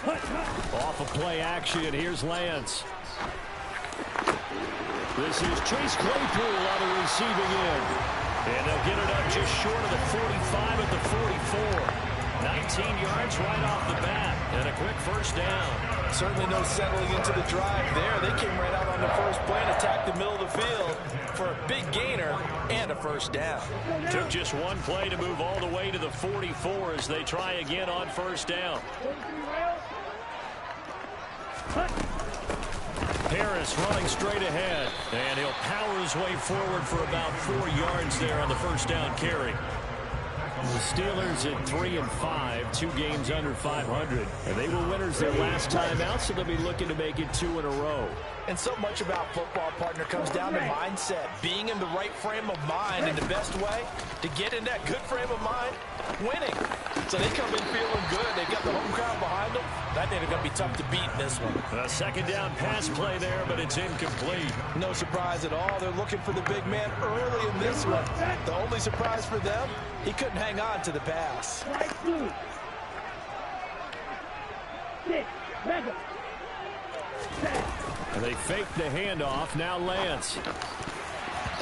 Off of play action, here's Lance. This is Chase Claypool on the receiving end. And they'll get it up just short of the 45 at the 44. 19 yards right off the bat. And a quick first down. Certainly no settling into the drive there. They came right out on the first play and attacked the middle of the field for a big gainer and a first down. Took just one play to move all the way to the 44 as they try again on first down. Harris running straight ahead, and he'll power his way forward for about 4 yards there on the first down carry. The Steelers at 3-5, 2 games under 500, and they were winners their last time out, so they'll be looking to make it 2 in a row. And so much about football, partner, comes down to mindset. Being in the right frame of mind, and the best way to get in that good frame of mind, winning. So they come in feeling good. They've got the home crowd behind them. I think they're going to be tough to beat in this one. A second down pass play there, but it's incomplete. No surprise at all. They're looking for the big man early in this one. The only surprise for them, he couldn't hang on to the pass. And they fake the handoff. Now Lance.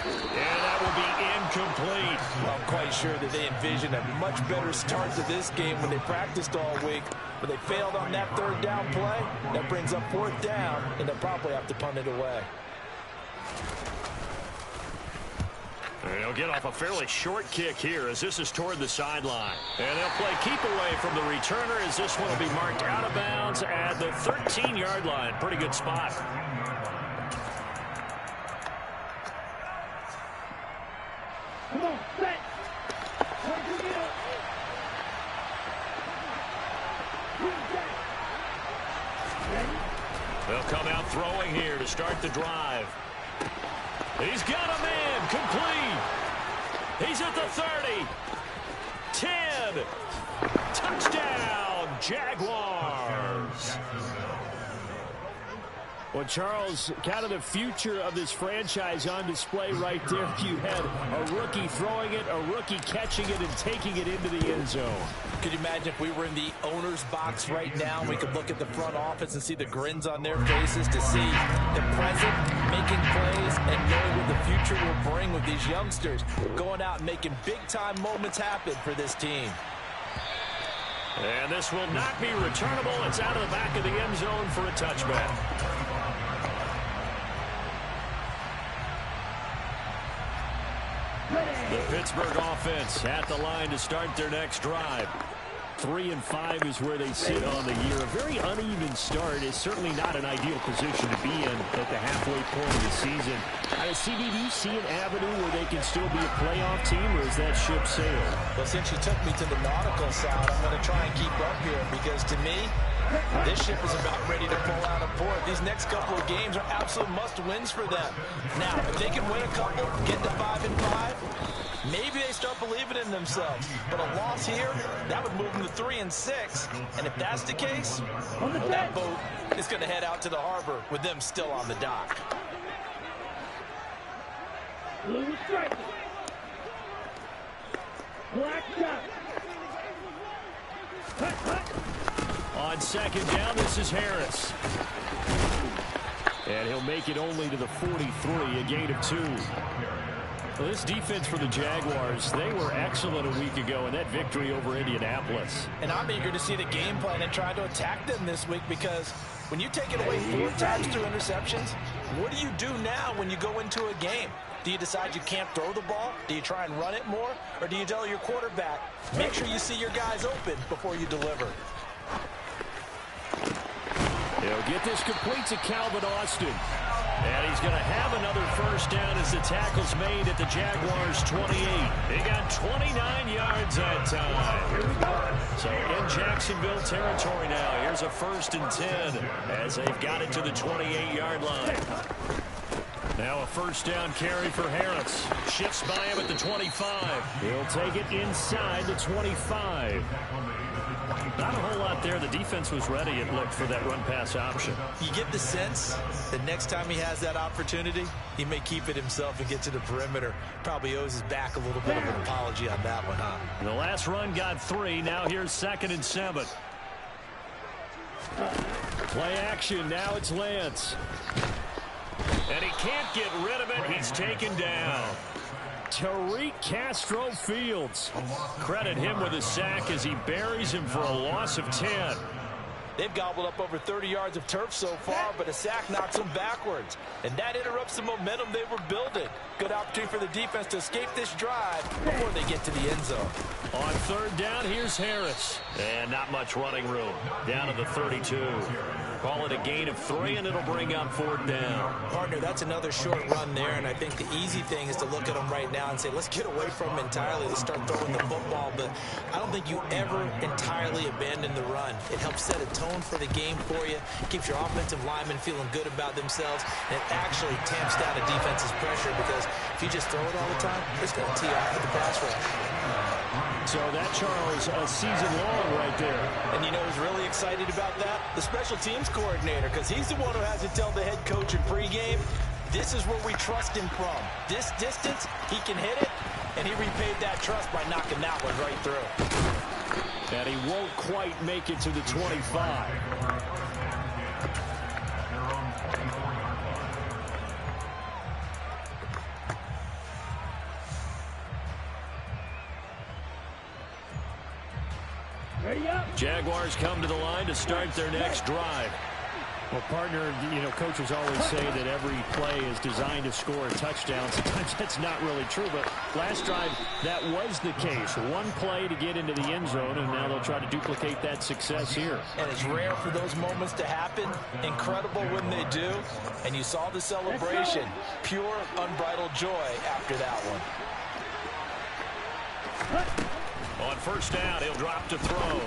And that will be incomplete. Well, I'm quite sure that they envisioned a much better start to this game when they practiced all week. But they failed on that third down play. That brings up fourth down, and they'll probably have to punt it away. They'll get off a fairly short kick here as this is toward the sideline. And they'll play keep away from the returner as this one will be marked out of bounds at the 13-yard line. Pretty good spot. Come on, set. They'll come out throwing here to start the drive. He's got a man complete. He's at the 30. 10. Touchdown, Jaguars. Well, Charles, kind of the future of this franchise on display right there. You had a rookie throwing it, a rookie catching it, and taking it into the end zone. Could you imagine if we were in the owner's box right now and we could look at the front office and see the grins on their faces to see the present making plays and know what the future will bring with these youngsters going out and making big-time moments happen for this team. And this will not be returnable. It's out of the back of the end zone for a touchback. The Pittsburgh offense at the line to start their next drive. 3-5 is where they sit on the year. A very uneven start is certainly not an ideal position to be in at the halfway point of the season. CD, do you see an avenue where they can still be a playoff team, or is that ship sailed? Well, since you took me to the nautical side, I'm going to try and keep up here because to me, this ship is about ready to pull out of port. These next couple of games are absolute must-wins for them. Now, if they can win a couple, get to 5-5, maybe they start believing in themselves. But a loss here, that would move them to 3-6. And if that's the case, well, that boat is going to head out to the harbor with them still on the dock. Blue stripe. Black shot. On second down, this is Harris. And he'll make it only to the 43, a gain of 2. Well, this defense for the Jaguars, they were excellent a week ago in that victory over Indianapolis. And I'm eager to see the game plan and try to attack them this week because when you take it away 4 times through interceptions, what do you do now when you go into a game? Do you decide you can't throw the ball? Do you try and run it more? Or do you tell your quarterback, make sure you see your guys open before you deliver? He'll get this complete to Calvin Austin. And he's going to have another first down as the tackle's made at the Jaguars' 28. He got 29 yards that time. So in Jacksonville territory now. Here's a 1st and 10 as they've got it to the 28-yard line. Now a first down carry for Harris. Shifts by him at the 25. He'll take it inside the 25. Not a whole lot there. The defense was ready, it looked, for that run-pass option. You get the sense that next time he has that opportunity, he may keep it himself and get to the perimeter. Probably owes his back a little bit of an apology on that one, huh? The last run got 3. Now here's 2nd and 7. Play action. Now it's Lance. And he can't get rid of it. He's taken down. Tariq Castro-Fields. Credit him with a sack as he buries him for a loss of 10. They've gobbled up over 30 yards of turf so far, but a sack knocks them backwards. And that interrupts the momentum they were building. Good opportunity for the defense to escape this drive before they get to the end zone. On third down, here's Harris. And not much running room. Down to the 32. Call it a gain of 3, and it'll bring up fourth down. Partner, that's another short run there, and I think the easy thing is to look at them right now and say, let's get away from them entirely. Let's start throwing the football, but I don't think you ever entirely abandon the run. It helps set a tone for the game for you, keeps your offensive linemen feeling good about themselves, and it actually tamps down a defense's pressure because if you just throw it all the time, it's going to tee off with the pass rush. So that, Charles, a season long right there. And you know who's really excited about that? The special teams coordinator, because he's the one who has to tell the head coach in pregame, this is where we trust him from. This distance, he can hit it, and he repaid that trust by knocking that one right through. And he won't quite make it to the 25. Jaguars come to the line to start their next drive. Well, partner, you know, coaches always say that every play is designed to score a touchdown. Sometimes that's not really true, but last drive, that was the case. One play to get into the end zone, and now they'll try to duplicate that success here. And it's rare for those moments to happen. Incredible when they do. And you saw the celebration. Pure, unbridled joy after that one. On first down, he'll drop to throw.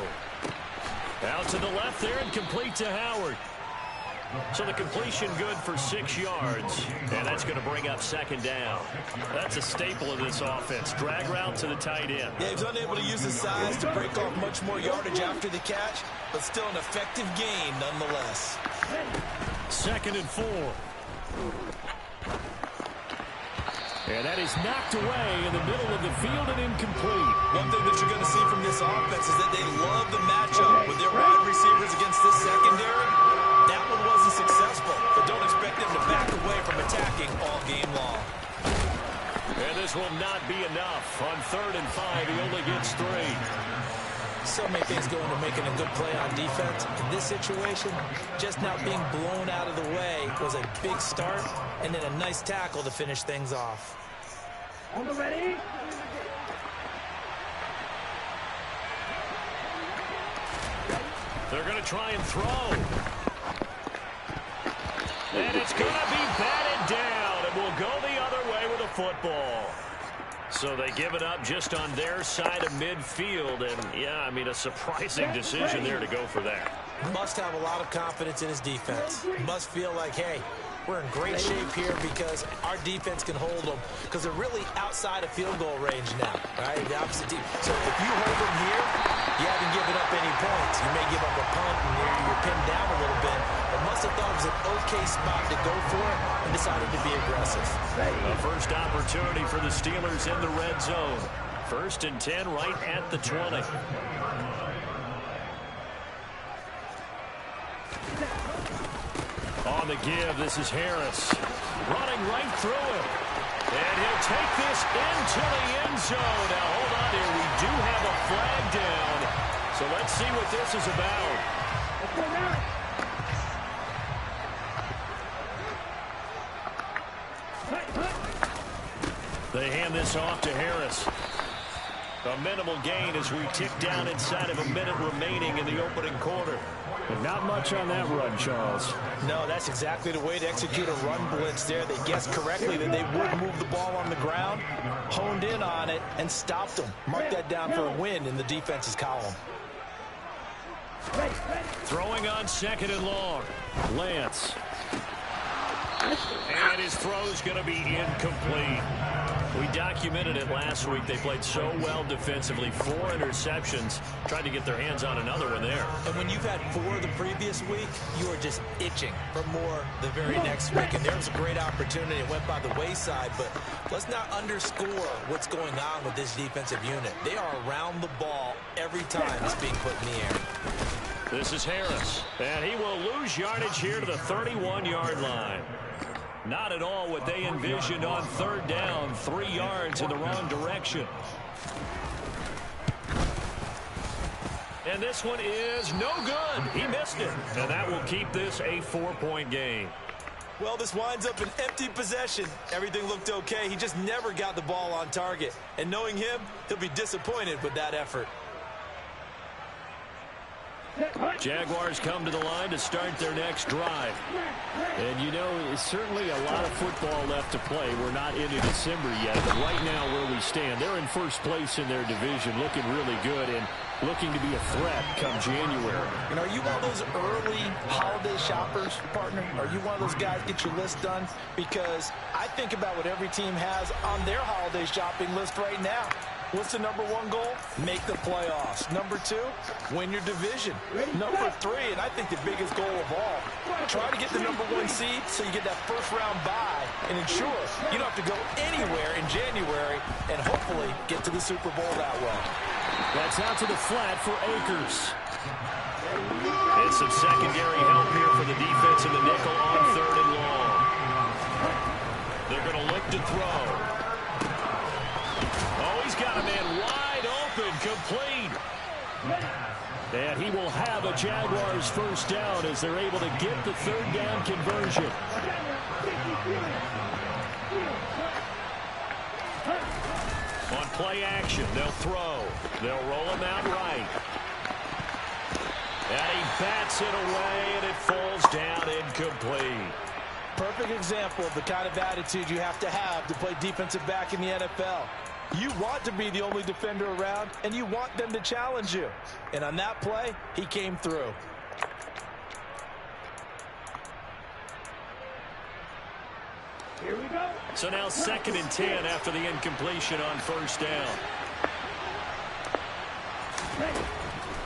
Out to the left there and complete to Howard. So the completion good for 6 yards. And that's going to bring up second down. That's a staple of this offense. Drag route to the tight end. Yeah, he's unable to use his size to break off much more yardage after the catch, but still an effective gain nonetheless. 2nd and 4. And that is knocked away in the middle of the field and incomplete. One thing that you're going to see from this offense is that they love the matchup with their wide receivers against this secondary. That one wasn't successful, but don't expect them to back away from attacking all game long. And this will not be enough. On 3rd and 5, he only gets 3. So many things go into making a good play on defense. In this situation, just not being blown out of the way was a big start, and then a nice tackle to finish things off. On the ready. They're going to try and throw. And it's going to be batted down, and will go the other way with a football. So they give it up just on their side of midfield. And, yeah, I mean, a surprising decision there to go for that. Must have a lot of confidence in his defense. Must feel like, hey, we're in great shape here because our defense can hold them because they're really outside of field goal range now, right? The opposite team. So if you hold them here, you haven't given up any points. You may give up a punt and you're pinned down a little bit. But must have thought it was an okay spot to go for it and decided to be aggressive. A first opportunity for the Steelers in the red zone. 1st and 10 right at the 20. On the give, this is Harris. Running right through it. And he'll take this into the end zone. Now, hold on here. We do have a flag down. So let's see what this is about. Let's go now. They hand this off to Harris. A minimal gain as we tick down inside of a minute remaining in the opening quarter. But not much on that run, Charles. No, that's exactly the way to execute a run blitz there. They guessed correctly that they would move the ball on the ground, honed in on it, and stopped them. Mark that down for a win in the defense's column. Throwing on 2nd and long. Lance. And his throw's going to be incomplete. We documented it last week. They played so well defensively. 4 interceptions. Tried to get their hands on another one there. And when you've had 4 the previous week, you are just itching for more the very next week. And there was a great opportunity. It went by the wayside. But let's not underscore what's going on with this defensive unit. They are around the ball every time it's being put in the air. This is Harris, and he will lose yardage here to the 31-yard line. Not at all what they envisioned on third down. 3 yards in the wrong direction. And this one is no good. He missed it. And that will keep this a 4-point game. Well, this winds up an empty possession. Everything looked okay. He just never got the ball on target. And knowing him, he'll be disappointed with that effort. Jaguars come to the line to start their next drive. And, you know, certainly a lot of football left to play. We're not into December yet. But right now where we stand, they're in first place in their division, looking really good and looking to be a threat come January. And are you one of those early holiday shoppers, partner? Are you one of those guys get your list done? Because I think about what every team has on their holiday shopping list right now. What's the number 1 goal? Make the playoffs. Number 2, win your division. Number 3, and I think the biggest goal of all, try to get the number 1 seed so you get that first-round bye and ensure you don't have to go anywhere in January and hopefully get to the Super Bowl that way. That's out to the flat for Akers. And some secondary help here for the defense in the nickel on 3rd and long. They're going to look to throw. Oh, he's got a man wide open, complete. And he will have a Jaguars first down as they're able to get the 3rd down conversion. On play action, they'll throw. They'll roll him out right. And he bats it away, and it falls down incomplete. Perfect example of the kind of attitude you have to play defensive back in the NFL. You want to be the only defender around, and you want them to challenge you. And on that play, he came through. Here we go. So now 2nd and 10 after the incompletion on first down.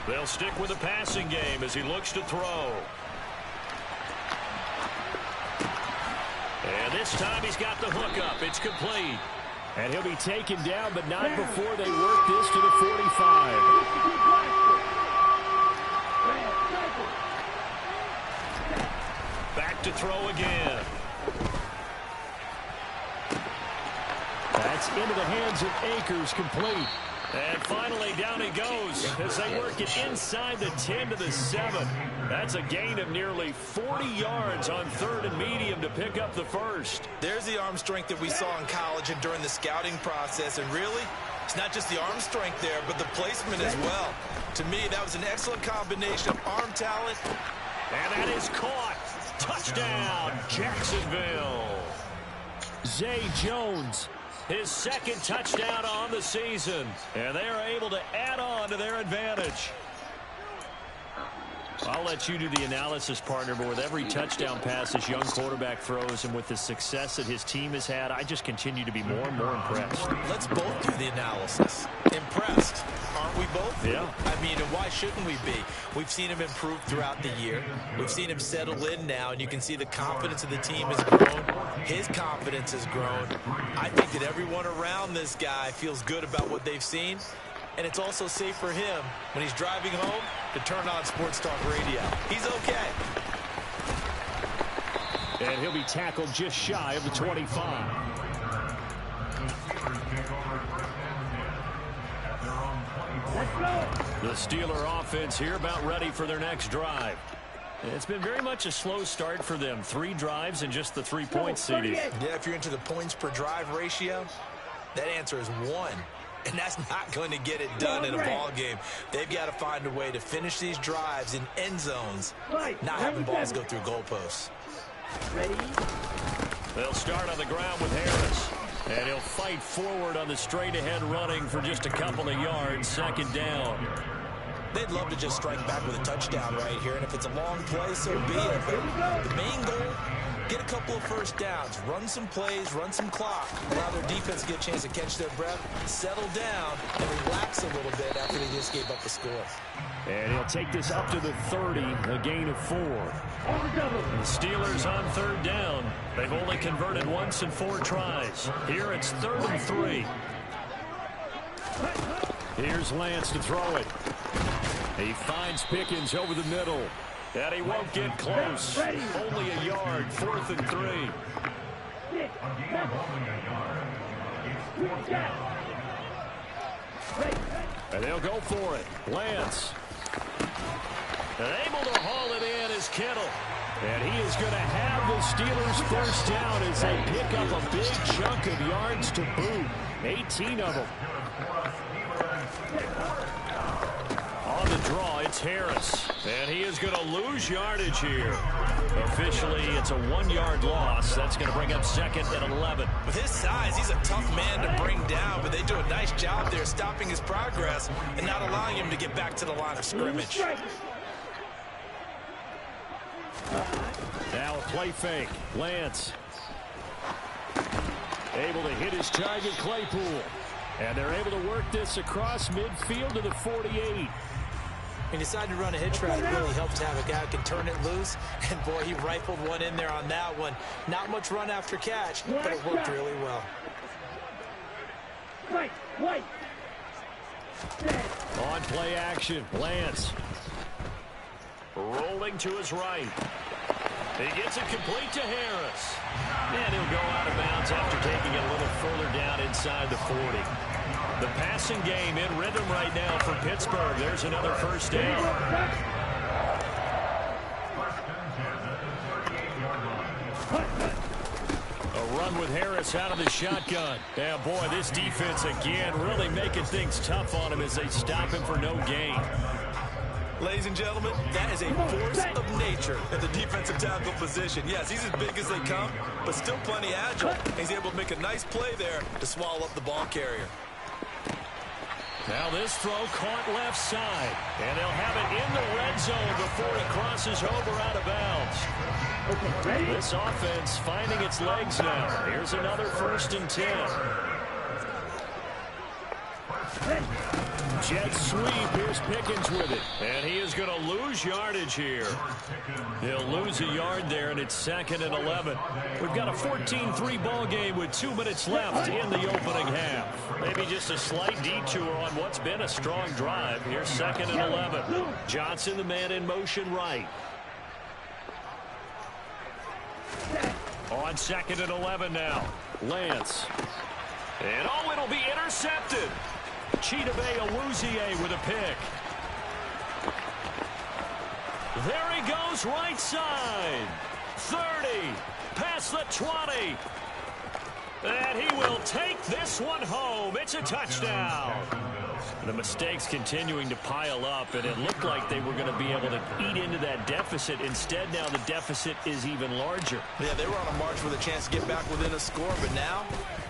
They'll stick with the passing game as he looks to throw. And this time he's got the hook up. It's complete. And he'll be taken down, but not before they work this to the 45. Back to throw again. That's into the hands of Akers, complete. And finally down he goes as they work it inside the 10 to the 7. That's a gain of nearly 40 yards on 3rd and medium to pick up the first. There's the arm strength that we saw in college and during the scouting process. And really, it's not just the arm strength there, but the placement as well. To me, that was an excellent combination of arm talent. And that is caught. Touchdown, Jacksonville. Zay Jones, his 2nd touchdown on the season. And they are able to add on to their advantage. I'll let you do the analysis, partner, but with every touchdown pass this young quarterback throws and with the success that his team has had, I just continue to be more and more impressed. Let's both do the analysis. Impressed. Aren't we both? Yeah. I mean, and why shouldn't we be? We've seen him improve throughout the year. We've seen him settle in now, and you can see the confidence of the team has grown. His confidence has grown. I think that everyone around this guy feels good about what they've seen. And it's also safe for him when he's driving home to turn on Sports Talk Radio. He's okay. And he'll be tackled just shy of the 25. Let's go. The Steeler offense here about ready for their next drive. It's been very much a slow start for them. 3 drives and just the 3 points, CD. Yeah, if you're into the points per drive ratio, that answer is 1. And that's not going to get it done in a ball game. They've got to find a way to finish these drives in end zones, not having balls go through goalposts. Ready? They'll start on the ground with Harris. And he'll fight forward on the straight-ahead running for just a couple of yards. 2nd down. They'd love to just strike back with a touchdown right here. And if it's a long play, so be it. But the main goal, get a couple of first downs, run some plays, run some clock, allow their defense to get a chance to catch their breath, settle down, and relax a little bit after they just gave up the score. And he'll take this up to the 30, a gain of 4. The Steelers on 3rd down. They've only converted once in 4 tries. Here it's 3rd and 3. Here's Lance to throw it. He finds Pickens over the middle. And he won't get close. Only a yard, 4th and 3. And they'll go for it. Lance. And able to haul it in is Kittle. And he is going to have the Steelers first down as they pick up a big chunk of yards to boot. 18 of them. On the draw, it's Harris. And he is going to lose yardage here. Officially, it's a 1-yard loss. That's going to bring up 2nd and 11. With his size, he's a tough man to bring down, but they do a nice job there stopping his progress and not allowing him to get back to the line of scrimmage. Now a play fake. Lance. Able to hit his target, Claypool. And they're able to work this across midfield to the 48. He decided to run a hitch route. It really helps to have a guy who can turn it loose. And, boy, he rifled one in there on that one. Not much run after catch, but it worked really well. On play action, Lance. Rolling to his right. He gets it complete to Harris. And he'll go out of bounds after taking it a little further down inside the 40. The passing game in rhythm right now for Pittsburgh. There's another first down. A run with Harris out of the shotgun. Yeah, boy, this defense again really making things tough on him as they stop him for no gain. Ladies and gentlemen, that is a force of nature at the defensive tackle position. Yes, he's as big as they come, but still plenty agile. He's able to make a nice play there to swallow up the ball carrier. Now this throw caught left side, and they'll have it in the red zone before he crosses over out of bounds. This offense finding its legs now. Here's another 1st and 10. Jet sweep. Here's Pickens with it. And he is going to lose yardage here. He'll lose a yard there, and it's 2nd and 11. We've got a 14-3 ball game with 2 minutes left in the opening half. Maybe just a slight detour on what's been a strong drive. Here's 2nd and 11. Johnson, the man in motion right. On 2nd and 11 now. Lance. And oh, it'll be intercepted. Chidobe Awuzie with a pick. There he goes, right side. 30, past the 20. And he will take this one home. It's a touchdown. The mistakes continuing to pile up, and it looked like they were going to be able to eat into that deficit. Instead, now the deficit is even larger. Yeah, they were on a march with a chance to get back within a score, but now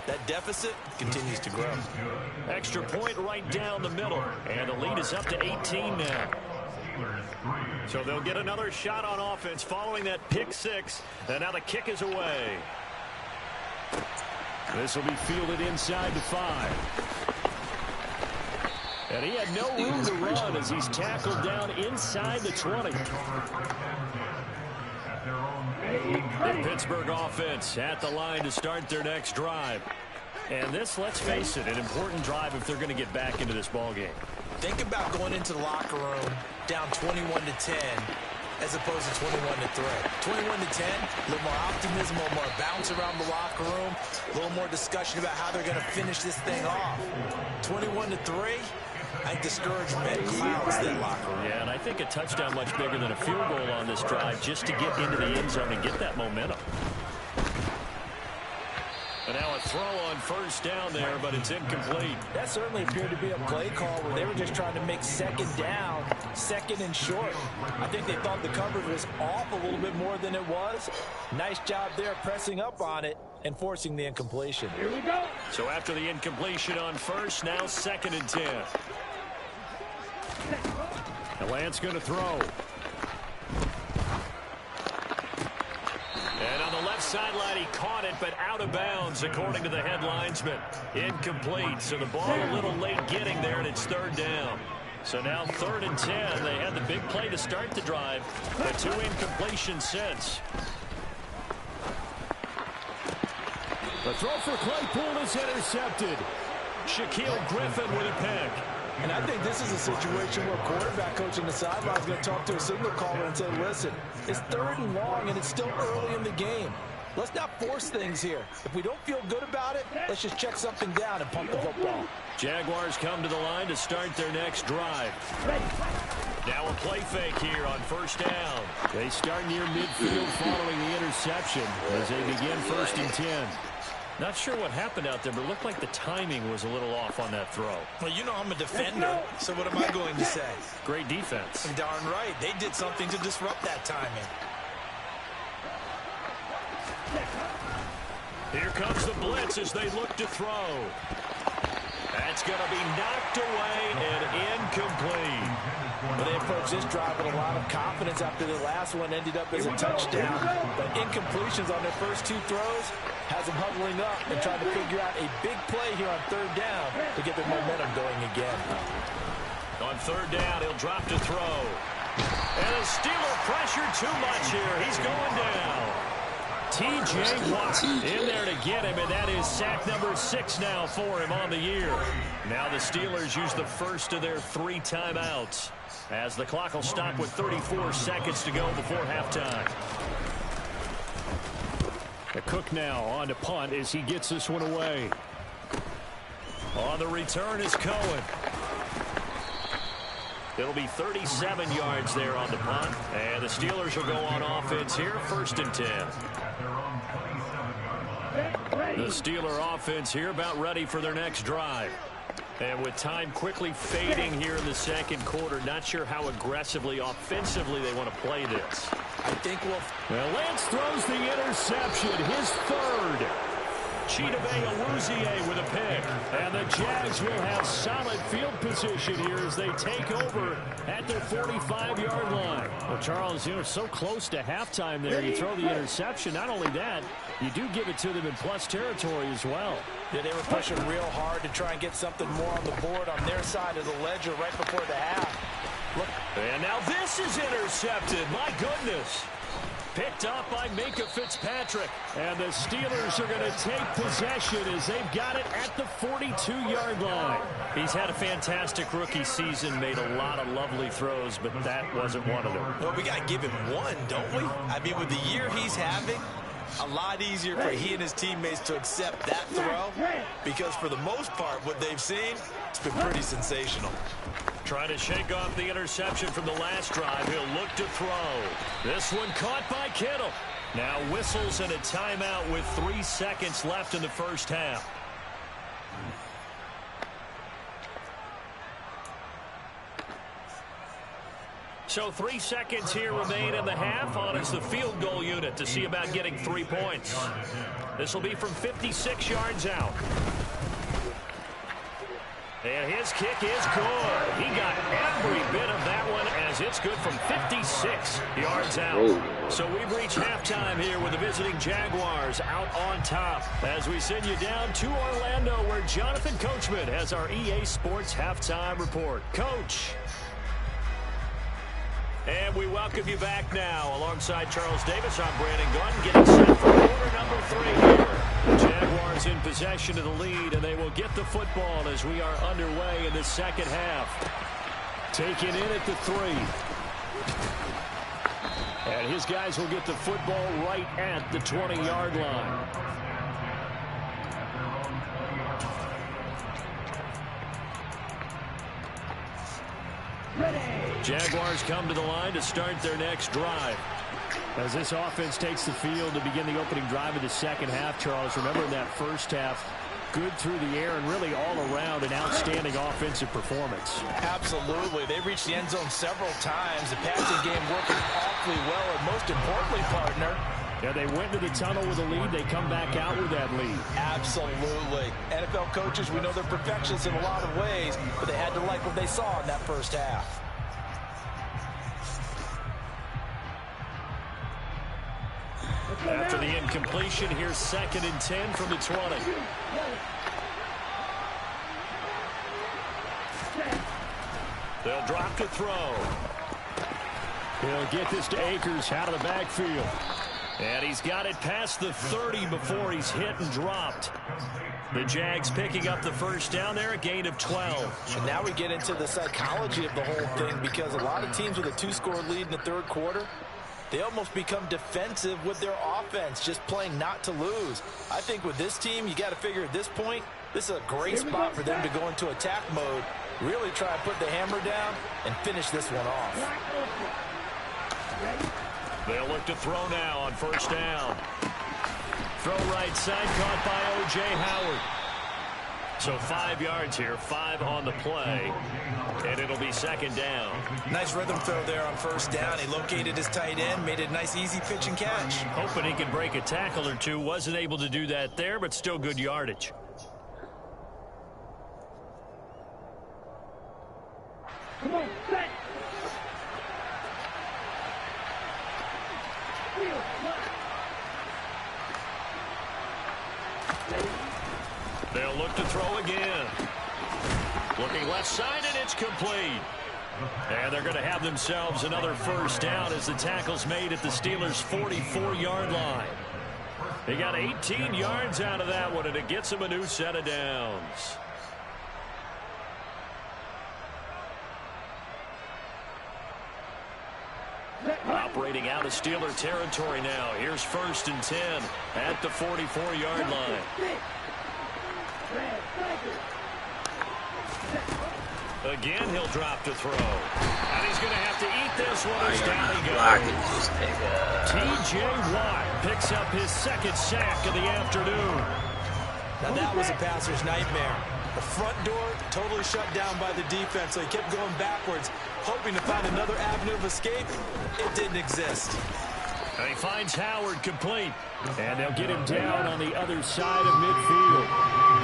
that deficit continues to grow. Extra point right down the middle, and the lead is up to 18 now. So they'll get another shot on offense following that pick 6, and now the kick is away. This will be fielded inside the 5. And he had no room to run as he's tackled down inside the 20. The Pittsburgh offense at the line to start their next drive. And this, let's face it, an important drive if they're going to get back into this ballgame. Think about going into the locker room down 21-10 as opposed to 21-3. 21-10, a little more optimism, a little more bounce around the locker room, a little more discussion about how they're going to finish this thing off. 21-3, I think discouragement clouds that locker room. Yeah, and I think a touchdown much bigger than a field goal on this drive just to get into the end zone and get that momentum. And now a throw on first down there, but it's incomplete. That certainly appeared to be a play call where they were just trying to make 2nd down, 2nd and short. I think they thought the coverage was off a little bit more than it was. Nice job there pressing up on it and forcing the incompletion. Here we go. So after the incompletion on first, now 2nd and 10. And Lance going to throw. And on the left sideline, he caught it, but out of bounds, according to the head linesman. Incomplete, so the ball a little late getting there, and it's 3rd down. So now 3rd and 10. They had the big play to start the drive, but 2 incompletions since. The throw for Claypool is intercepted. Shaquille Griffin with a pick. And I think this is a situation where quarterback coach on the sideline is going to talk to a signal caller and say, listen, it's 3rd and long and it's still early in the game. Let's not force things here. If we don't feel good about it, let's just check something down and pump the football. Jaguars come to the line to start their next drive. Now a play fake here on 1st down. They start near midfield following the interception as they begin 1st and 10. Not sure what happened out there, but it looked like the timing was a little off on that throw. Well, you know I'm a defender, so what am I going to say? Great defense. Darn right. They did something to disrupt that timing. Here comes the blitz as they look to throw. That's going to be knocked away and incomplete. Well, they approached this drive with a lot of confidence after the last one ended up as a touchdown. But incompletions on their first 2 throws has them huddling up and trying to figure out a big play here on 3rd down to get their momentum going again. On 3rd down, he'll drop to throw. And a Steeler pressure too much here. He's going down. T.J. Watt in there to get him, and that is sack number 6 now for him on the year. Now the Steelers use the first of their 3 timeouts as the clock will stop with 34 seconds to go before halftime. The Cook now on to punt as he gets this one away. On the return is Cohen. It'll be 37 yards there on the punt, and the Steelers will go on offense here, 1st and 10. The Steeler offense here about ready for their next drive. And with time quickly fading here in the 2nd quarter, not sure how aggressively, offensively they want to play this. I think well, Lance throws the interception, his 3rd. Chidobe Awuzie with a pick. And the Jags will have solid field position here as they take over at their 45-yard line. Well, Charles, you know, so close to halftime there. You throw the interception. Not only that, you do give it to them in plus territory as well. Yeah, they were pushing real hard to try and get something more on the board on their side of the ledger right before the half. Look. And now this is intercepted. My goodness. Picked up by Minkah Fitzpatrick. And the Steelers are going to take possession as they've got it at the 42-yard line. He's had a fantastic rookie season, made a lot of lovely throws, but that wasn't one of them. Well, we got to give him one, don't we? I mean, with the year he's having, a lot easier for he and his teammates to accept that throw because for the most part, what they've seen, it's been pretty sensational. Trying to shake off the interception from the last drive. He'll look to throw. This one caught by Kittle. Now whistles and a timeout with 3 seconds left in the 1st half. So 3 seconds here remain in the half. On is the field goal unit to see about getting 3 points. This will be from 56 yards out. And his kick is good. He got every bit of that one as it's good from 56 yards out. So we've reached halftime here with the visiting Jaguars out on top as we send you down to Orlando where Jonathan Coachman has our EA Sports halftime report. Coach. And we welcome you back now. Alongside Charles Davis, I'm Brandon Gunn, getting set for quarter number 3 here. The Jaguars in possession of the lead, and they will get the football as we are underway in the 2nd half. Taken in at the 3. And his guys will get the football right at the 20-yard line. Jaguars come to the line to start their next drive. As this offense takes the field to begin the opening drive of the 2nd half, Charles, remember in that 1st half, good through the air and really all around an outstanding offensive performance. Absolutely. They reached the end zone several times. The passing game working awfully well, and most importantly, partner, yeah, they went to the tunnel with a lead. They come back out with that lead. Absolutely. NFL coaches, we know they're perfectionists in a lot of ways, but they had to like what they saw in that 1st half. After the incompletion, here's 2nd and 10 from the 20. They'll drop to throw. He'll get this to Akers out of the backfield. And he's got it past the 30 before he's hit and dropped. The Jags picking up the first down there, a gain of 12. And now we get into the psychology of the whole thing, because a lot of teams with a 2-score lead in the third quarter, they almost become defensive with their offense, just playing not to lose. I think with this team, you got to figure at this point, this is a great spot for them to go into attack mode, really try and put the hammer down and finish this one off. They'll look to throw now on first down. Throw right side, caught by O.J. Howard. So 5 yards here, 5 on the play, and it'll be second down. Nice rhythm throw there on first down. He located his tight end, made it a nice easy pitch and catch. Hoping he could break a tackle or two. Wasn't able to do that there, but still good yardage. Come on, set. They'll look to throw again. Looking left side, and it's complete. And they're going to have themselves another first down as the tackle's made at the Steelers' 44-yard line. They got 18 yards out of that one, and it gets them a new set of downs. Operating out of Steeler territory now. Here's 1st and 10 at the 44-yard line. Again, he'll drop to throw. And he's going to have to eat this one as down he goes. T.J. Watt picks up his 2nd sack of the afternoon. Now that was a passer's nightmare. The front door totally shut down by the defense, so he kept going backwards, hoping to find another avenue of escape. It didn't exist. And he finds Howard complete. And they'll get him down on the other side of midfield.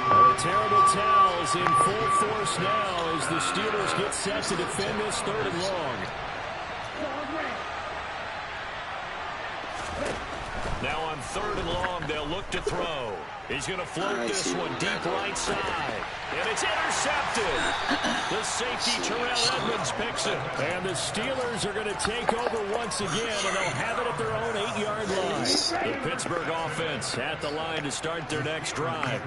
The terrible towels in full force now as the Steelers get set to defend this 3rd and long. Now on 3rd and long, they'll look to throw. He's going to float this one deep right side. And it's intercepted. The safety, Terrell Edmunds, picks it. And the Steelers are going to take over once again, and they'll have it at their own 8-yard line. The Pittsburgh offense at the line to start their next drive.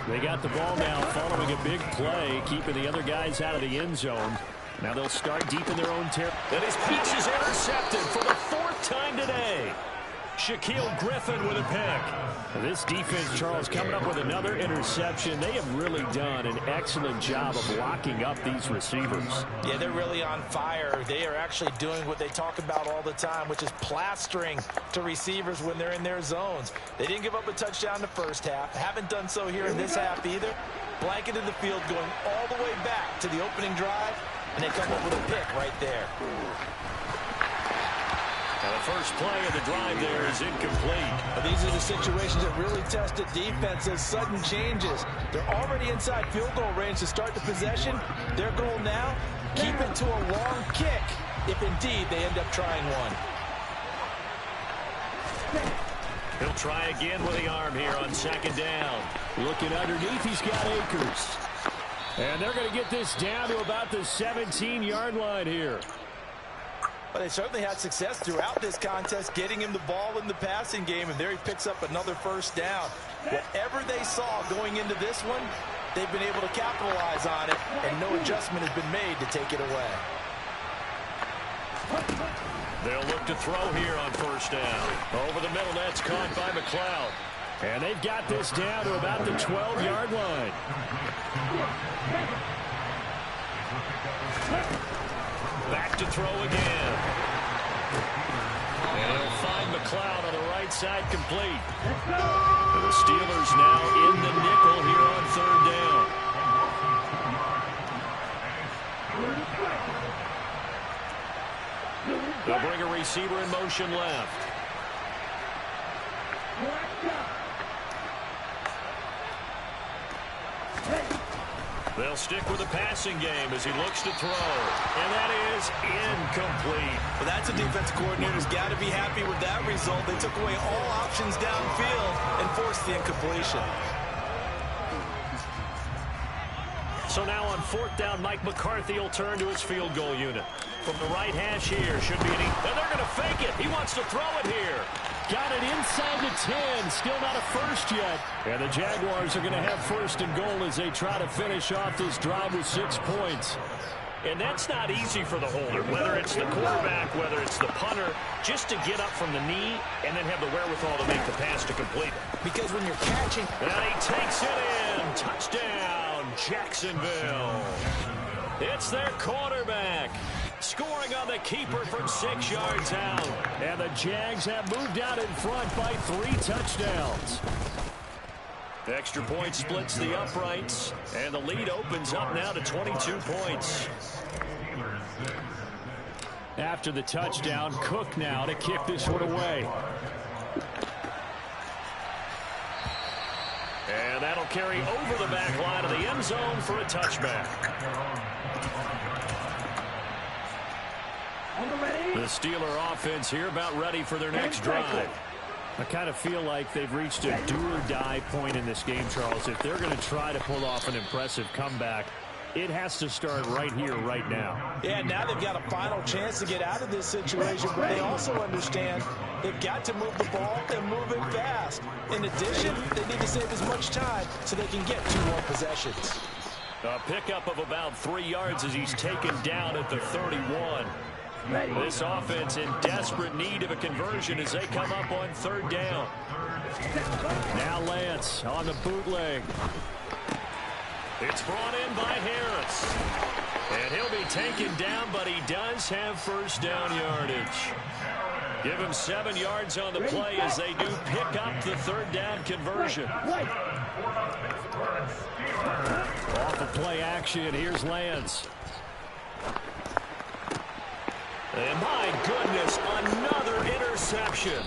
They got the ball now following a big play, keeping the other guys out of the end zone. Now they'll start deep in their own territory. And his pitch is intercepted for the 4th time today. Shaquille Griffin with a pick. This defense, Charles, coming up with another interception. They have really done an excellent job of locking up these receivers. Yeah, they're really on fire. They are actually doing what they talk about all the time, which is plastering to receivers when they're in their zones. They didn't give up a touchdown the first half. Haven't done so here in this half either. Blanketed the field going all the way back to the opening drive, and they come up with a pick right there. And the first play of the drive there is incomplete. These are the situations that really test the defense's sudden changes. They're already inside field goal range to start the possession. Their goal now, keep it to a long kick, if indeed they end up trying one. He'll try again with the arm here on 2nd down. Looking underneath, he's got Akers. And they're going to get this down to about the 17-yard line here. But they certainly had success throughout this contest, getting him the ball in the passing game, and there he picks up another first down. Whatever they saw going into this one, they've been able to capitalize on it, and no adjustment has been made to take it away. They'll look to throw here on first down. Over the middle, that's caught by McLeod. And they've got this down to about the 12-yard line. Back to throw again. And he'll find McLeod on the right side complete. The Steelers now in the nickel here on 3rd down. They'll bring a receiver in motion left. They'll stick with the passing game as he looks to throw. And that is incomplete. Well, that's a defense coordinator's got to be happy with that result. They took away all options downfield and forced the incompletion. So now on 4th down, Mike McCarthy will turn to his field goal unit. from the right hash here. Should be and they're going to fake it. He wants to throw it here. Got it inside the 10. Still not a first yet. And the Jaguars are going to have first and goal as they try to finish off this drive with 6 points. And that's not easy for the holder, whether it's the quarterback, whether it's the punter, just to get up from the knee and then have the wherewithal to make the pass to complete it. Because when you're catching... And he takes it in. Touchdown, Jacksonville. It's their quarterback. Scoring on the keeper from 6 yards out. And the Jags have moved out in front by 3 touchdowns. Extra point splits the uprights, and the lead opens up now to 22 points. After the touchdown, Cook now to kick this one away. And that'll carry over the back line of the end zone for a touchback. The Steeler offense here about ready for their next drive. I kind of feel like they've reached a do-or-die point in this game, Charles. If they're going to try to pull off an impressive comeback, it has to start right here, right now. Yeah, now they've got a final chance to get out of this situation, but they also understand they've got to move the ball and move it fast. In addition, they need to save as much time so they can get 2 more possessions. A pickup of about 3 yards as he's taken down at the 31. This offense in desperate need of a conversion as they come up on 3rd down. Now Lance on the bootleg. It's brought in by Harris. And he'll be taken down, but he does have first down yardage. Give him 7 yards on the play as they do pick up the 3rd down conversion. Off of play action, here's Lance. And my goodness, another interception.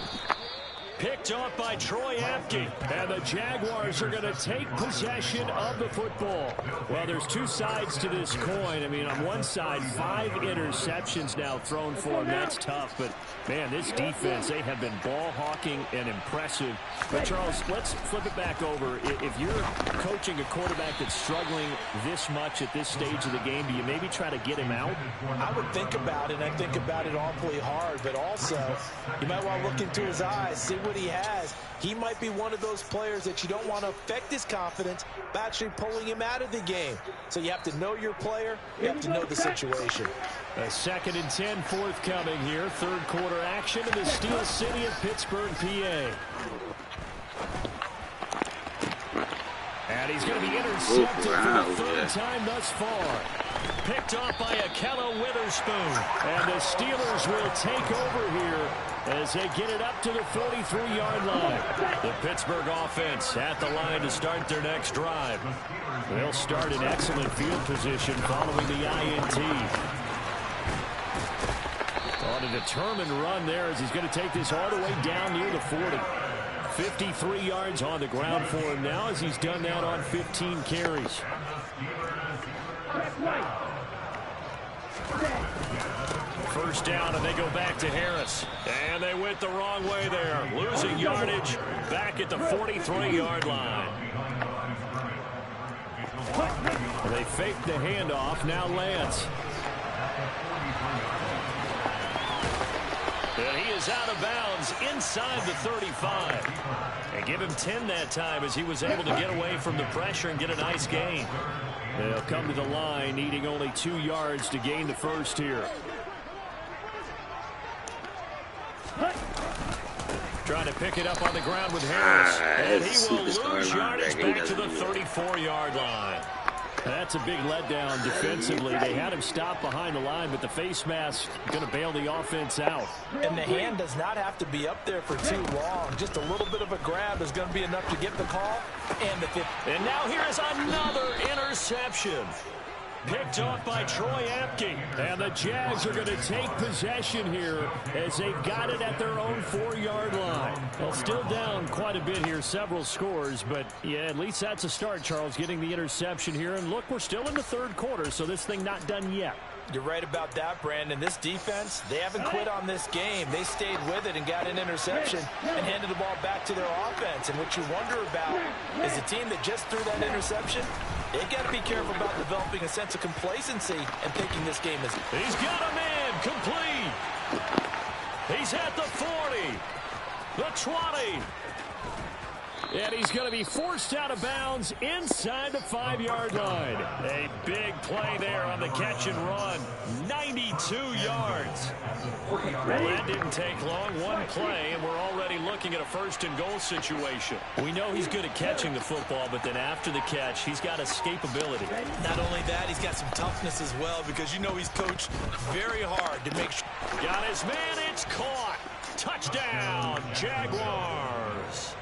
Picked off by Troy Apke. And the Jaguars are going to take possession of the football. Well, there's 2 sides to this coin. I mean, on one side, 5 interceptions now thrown for them. That's tough. But, man, this defense, they have been ball hawking and impressive. But, Charles, let's flip it back over. If you're coaching a quarterback that's struggling this much at this stage of the game, do you maybe try to get him out? I would think about it, and I think about it awfully hard. But also, you might want to look into his eyes, see what he has. He might be one of those players that you don't want to affect his confidence by actually pulling him out of the game. So you have to know your player. You have to know the situation. A 2nd and 10 forthcoming here. 3rd quarter action in the Steel City of Pittsburgh, PA. And he's going to be intercepted for the 3rd time thus far. Picked off by Ahkello Witherspoon. And the Steelers will take over here as they get it up to the 43-yard line. The Pittsburgh offense at the line to start their next drive. They'll start in excellent field position following the INT. On a determined run there as he's going to take this all the way down near the 40. 53 yards on the ground for him now as he's done that on 15 carries. First down, and they go back to Harris. And they went the wrong way there. Losing yardage back at the 43-yard line. They fake the handoff. Now Lance. And he is out of bounds inside the 35. And give him 10 that time as he was able to get away from the pressure and get a nice gain. They'll come to the line needing only 2 yards to gain the first here. Trying to pick it up on the ground with Harris. And he will lose yardage back to the 34-yard line. That's a big letdown defensively. They had him stop behind the line, but the face mask going to bail the offense out. And the hand does not have to be up there for too long. Just a little bit of a grab is going to be enough to get the call. And now here is another interception. Picked off by Troy Apke. And the Jags are going to take possession here as they've got it at their own 4-yard line. Well, still down quite a bit here, several scores, but yeah, at least that's a start, Charles, getting the interception here. And look, we're still in the 3rd quarter, so this thing not done yet. You're right about that, Brandon. This defense, they haven't quit on this game. They stayed with it and got an interception and handed the ball back to their offense. And what you wonder about is a team that just threw that interception, they've got to be careful about developing a sense of complacency and thinking this game is... He's got him in. again, complete. He's at the 40, the 20. And he's going to be forced out of bounds inside the 5-yard line. A big play there on the catch and run. 92 yards. Well, that didn't take long. One play, and we're already looking at a 1st and goal situation. We know he's good at catching the football, but then after the catch, he's got escapability. Not only that, he's got some toughness as well, because you know he's coached very hard to make sure. Got his man. It's caught. Touchdown, Jaguars.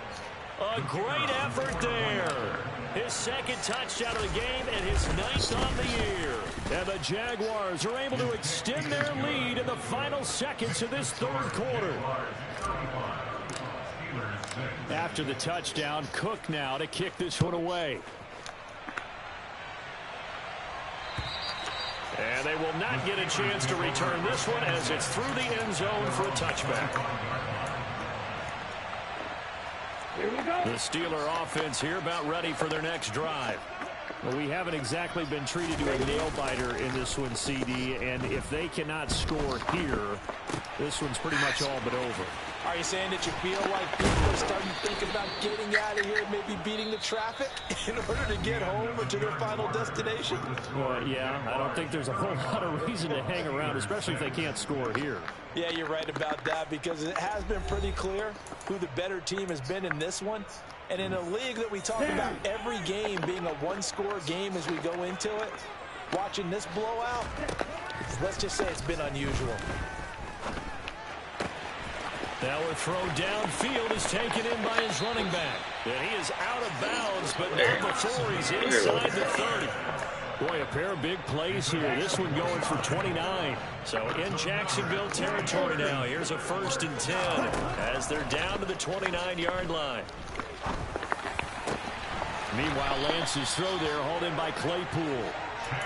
A great effort there. His 2nd touchdown of the game and his 9th on the year. And the Jaguars are able to extend their lead in the final seconds of this 3rd quarter. After the touchdown, Cook now to kick this one away. And they will not get a chance to return this one as it's through the end zone for a touchback. The Steeler offense here about ready for their next drive. Well, we haven't exactly been treated to a nail-biter in this one, CD, and if they cannot score here, this one's pretty much all but over. Are you saying that you feel like people are starting to think about getting out of here, maybe beating the traffic in order to get home or to their final destination? Well, yeah, I don't think there's a whole lot of reason to hang around, especially if they can't score here. Yeah, you're right about that, because it has been pretty clear who the better team has been in this one. And in a league that we talk about every game being a one-score game as we go into it, watching this blowout, let's just say it's been unusual. Now a throw downfield is taken in by his running back. And he is out of bounds, but not before he's inside the 30. Boy, a pair of big plays here. This one going for 29. So in Jacksonville territory now. Here's a 1st and 10 as they're down to the 29-yard line. Meanwhile, Lance's throw there hauled in by Claypool.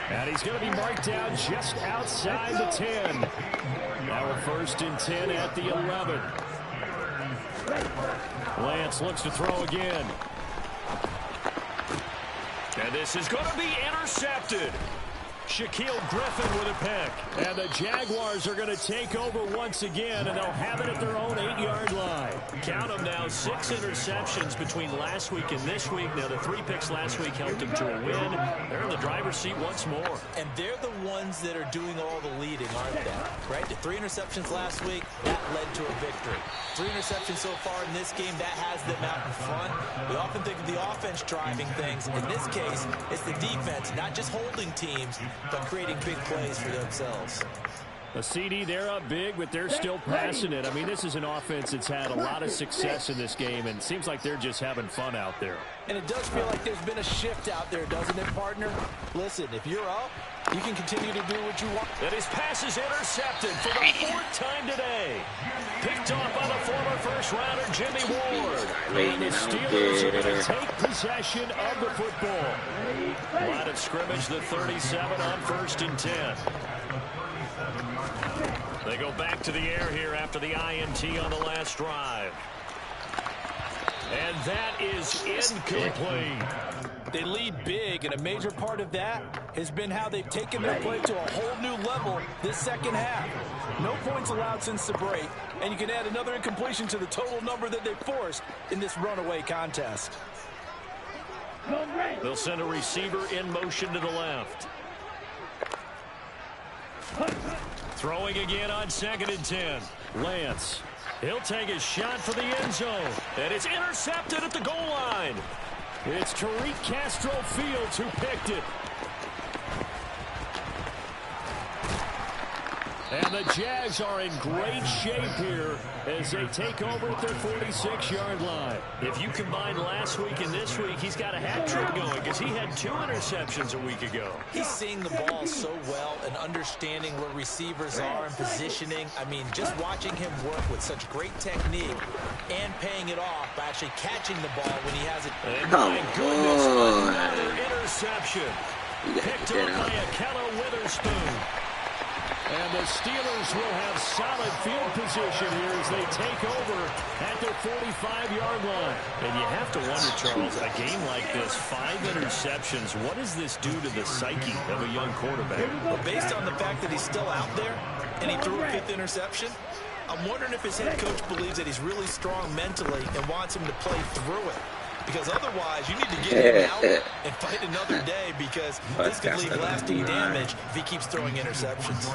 And he's going to be marked down just outside the 10. Now a 1st and 10 at the 11. Lance looks to throw again. And this is going to be intercepted. Shaquille Griffin with a pick. And the Jaguars are going to take over once again, and they'll have it at their own 8-yard line. Count them now, 6 interceptions between last week and this week. Now, the 3 picks last week helped them to a win. They're in the driver's seat once more. And they're the ones that are doing all the leading, aren't they? Right? The 3 interceptions last week, that led to a victory. 3 interceptions so far in this game, that has them out in front. We often think of the offense driving things. In this case, it's the defense, not just holding teams, but creating big plays for themselves. A CD, they're up big, but they're still passing it. I mean, this is an offense that's had a lot of success in this game, and it seems like they're just having fun out there. And it does feel like there's been a shift out there, doesn't it, partner? Listen, if you're up, you can continue to do what you want. And his pass is intercepted for the 4th time today. Picked off by the former first-rounder Jimmy Ward. And the Steelers are going to take possession of the football. Line of scrimmage, the 37 on 1st and 10. They go back to the air here after the INT on the last drive. And that is incomplete. They lead big, and a major part of that has been how they've taken their play to a whole new level this second half. No points allowed since the break, and you can add another incompletion to the total number that they forced in this runaway contest. They'll send a receiver in motion to the left. Throwing again on 2nd and 10. Lance. He'll take a shot for the end zone. And it's intercepted at the goal line. It's Tariq Castro-Fields who picked it. And the Jags are in great shape here as they take over at their 46-yard line. If you combine last week and this week, he's got a hat trick going because he had 2 interceptions a week ago. He's seeing the ball so well and understanding where receivers are and positioning. I mean, just watching him work with such great technique and paying it off by actually catching the ball when he has it. And my goodness, another interception. Picked up by Akello Witherspoon. And the Steelers will have solid field position here as they take over at their 45-yard line. And you have to wonder, Charles, a game like this, 5 interceptions, what does this do to the psyche of a young quarterback? Well, based on the fact that he's still out there, and he threw a 5th interception. I'm wondering if his head coach believes that he's really strong mentally and wants him to play through it. Because otherwise, you need to get him out and fight another day, because this could leave lasting damage if he keeps throwing interceptions.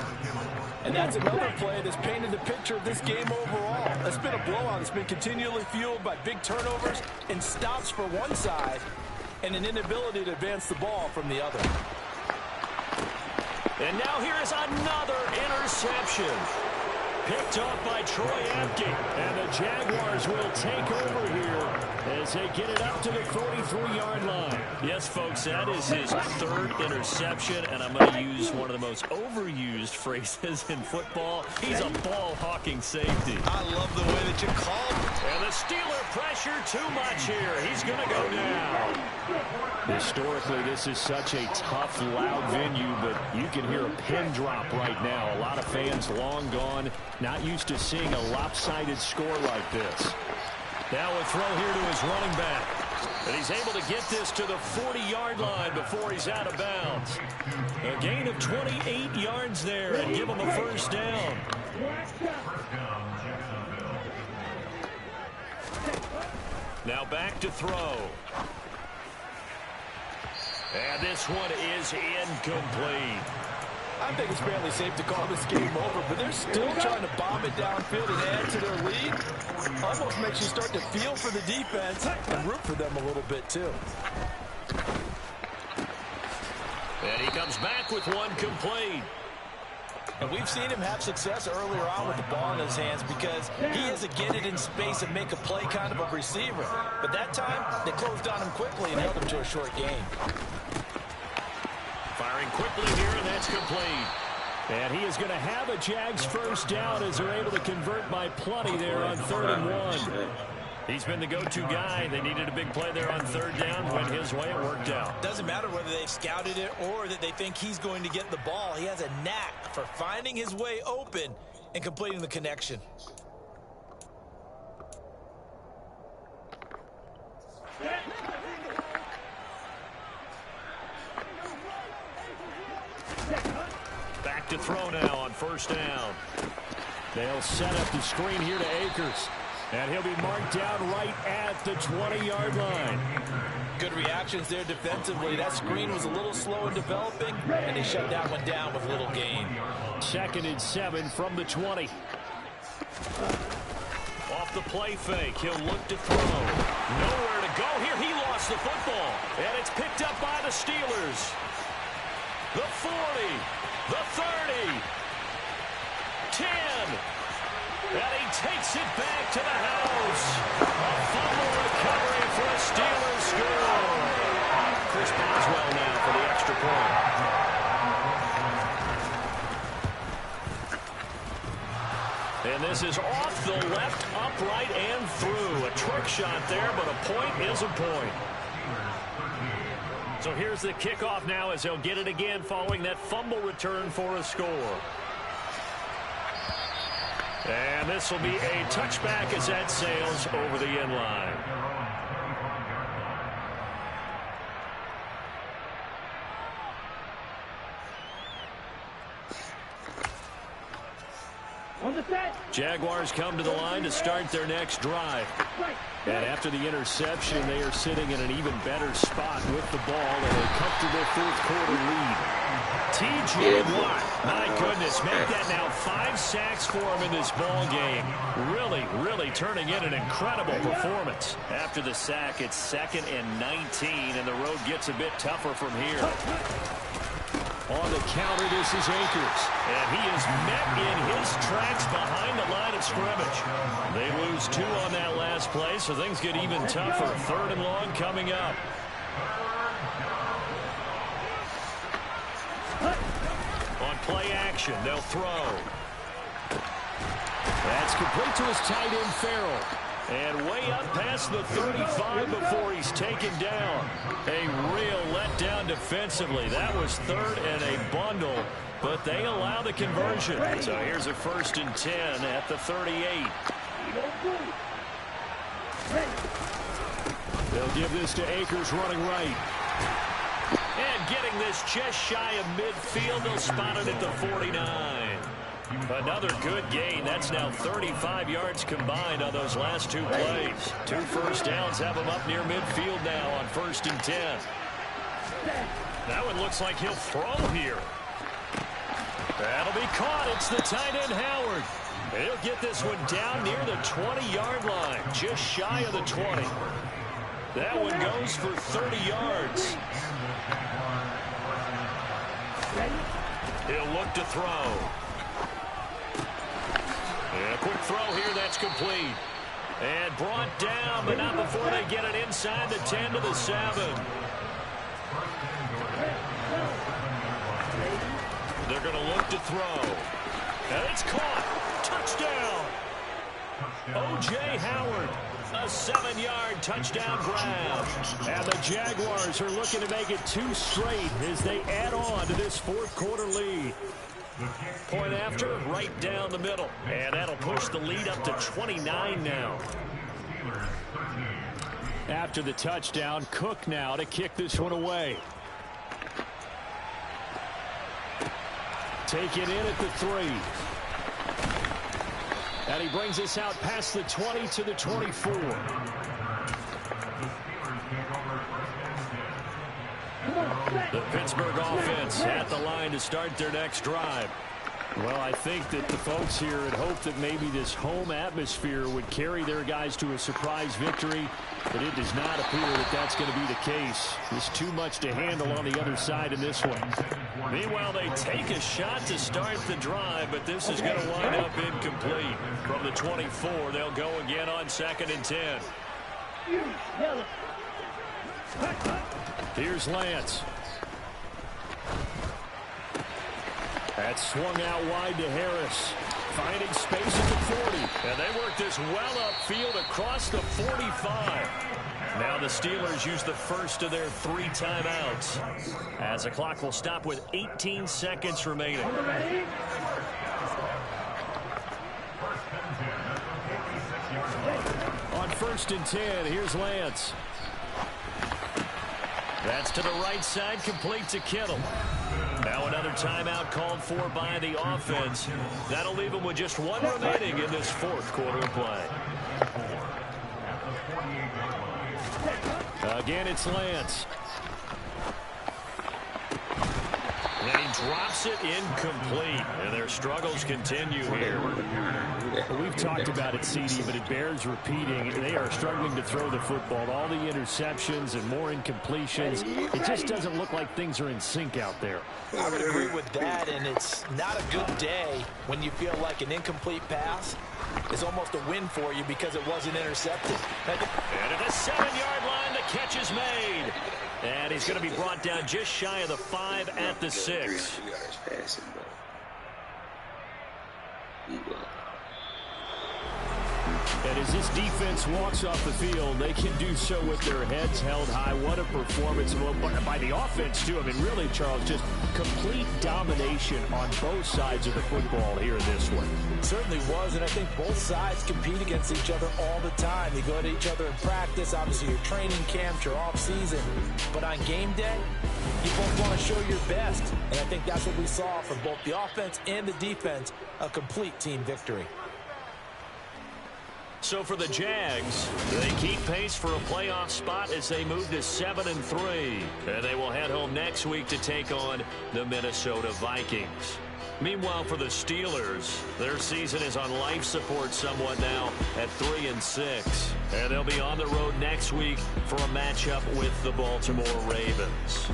And that's another play that's painted the picture of this game overall. It's been a blowout. It's been continually fueled by big turnovers and stops for one side and an inability to advance the ball from the other. And now here is another interception. Picked off by Troy Apke. And the Jaguars will take over here as they get it up to the 43-yard line. Yes, folks, that is his 3rd interception, and I'm going to use one of the most overused phrases in football. He's a ball-hawking safety. I love the way that you called it. And the Steeler pressure too much here. He's going to go down. Historically, this is such a tough, loud venue, but you can hear a pin drop right now. A lot of fans long gone, not used to seeing a lopsided score like this. Now a throw here to his running back. And he's able to get this to the 40-yard line before he's out of bounds. A gain of 28 yards there and give him a first down. Now back to throw. And this one is incomplete. I think it's fairly safe to call this game over, but they're still trying to bomb it downfield and add to their lead. Almost makes you start to feel for the defense and root for them a little bit, too. And he comes back with one complete. And we've seen him have success earlier on with the ball in his hands because he has to get it in space and make a play kind of a receiver. But that time, they closed on him quickly and held him to a short gain. Firing quickly here, and that's complete. And he is going to have a Jags first down as they're able to convert by plenty there on 3rd and 1. He's been the go-to guy. They needed a big play there on 3rd down. Went his way. It worked out. Doesn't matter whether they've scouted it or that they think he's going to get the ball. He has a knack for finding his way open and completing the connection. Back to throw now on 1st down. They'll set up the screen here to Akers. And he'll be marked down right at the 20-yard line. Good reactions there defensively. That screen was a little slow in developing, and they shut that one down with little gain. 2nd and 7 from the 20. Off the play fake, he'll look to throw. Nowhere to go here. He lost the football. And it's picked up by the Steelers. The 40, the 30, 10. And he takes it back to the house. A fumble recovery for a Steelers score. Chris Boswell now for the extra point. And this is off the left, upright, and through. A trick shot there, but a point is a point. So here's the kickoff now as they'll get it again following that fumble return for a score. And this will be a touchback as that sails over the end line. Jaguars come to the line to start their next drive. And after the interception, they are sitting in an even better spot with the ball and a comfortable 4th quarter lead. T.J. Watt, my goodness, make that now 5 sacks for him in this ball game. Really turning in an incredible performance. After the sack, it's 2nd and 19, and the road gets a bit tougher from here. On the counter, this is Akers. And he is met in his tracks behind the line of scrimmage. They lose 2 on that last play, so things get even tougher. 3rd and long coming up. On play action, they'll throw. That's complete to his tight end, Farrell. And way up past the 35 before he's taken down. A real letdown defensively. That was 3rd and a bundle, but they allow the conversion. So here's a 1st and 10 at the 38. They'll give this to Akers running right. And getting this just shy of midfield. They'll spot it at the 49. Another good gain. That's now 35 yards combined on those last two plays. 2 first downs have him up near midfield now on 1st and 10. That one looks like he'll throw here. That'll be caught. It's the tight end, Howard. He'll get this one down near the 20-yard line, just shy of the 20. That one goes for 30 yards. He'll look to throw. And a quick throw here, that's complete. And brought down, but not before they get it inside the 10 to the 7. They're going to look to throw. And it's caught. Touchdown. O.J. Howard. A 7-yard touchdown grab. And the Jaguars are looking to make it 2 straight as they add on to this 4th quarter lead. Point after, right down the middle. And that'll push the lead up to 29 now. After the touchdown, Cook now to kick this one away. Take it in at the 3. And he brings us out past the 20 to the 24. The Pittsburgh offense at the line to start their next drive. Well, I think that the folks here had hoped that maybe this home atmosphere would carry their guys to a surprise victory, but it does not appear that that's going to be the case. There's too much to handle on the other side in this one. Meanwhile, they take a shot to start the drive, but this is going to wind up incomplete. From the 24, they'll go again on 2nd and 10. Here's Lance. That's swung out wide to Harris. Finding space at the 40. And they work this well upfield across the 45. Now the Steelers use the first of their 3 timeouts, as the clock will stop with 18 seconds remaining. On 1st and 10, here's Lance. That's to the right side, complete to Kittle. Now another timeout called for by the offense. That'll leave them with just 1 remaining in this 4th quarter of play. Again, it's Lance. And he drops it incomplete. And their struggles continue here. We've talked about it, CD, but it bears repeating. They are struggling to throw the football. All the interceptions and more incompletions. It just doesn't look like things are in sync out there. I would agree with that, and it's not a good day when you feel like an incomplete pass is almost a win for you because it wasn't intercepted. And at the 7-yard line, the catch is made. And he's going to be brought down just shy of the 5 at the 6. And as this defense walks off the field, they can do so with their heads held high. What a performance by the offense, too. I mean, really, Charles, just complete domination on both sides of the football here in this one. It certainly was, and I think both sides compete against each other all the time. You go at each other in practice, obviously your training camps, your off-season. But on game day, you both want to show your best. And I think that's what we saw from both the offense and the defense, a complete team victory. So for the Jags, they keep pace for a playoff spot as they move to 7-3. And they will head home next week to take on the Minnesota Vikings. Meanwhile, for the Steelers, their season is on life support somewhat now at 3-6. And they'll be on the road next week for a matchup with the Baltimore Ravens.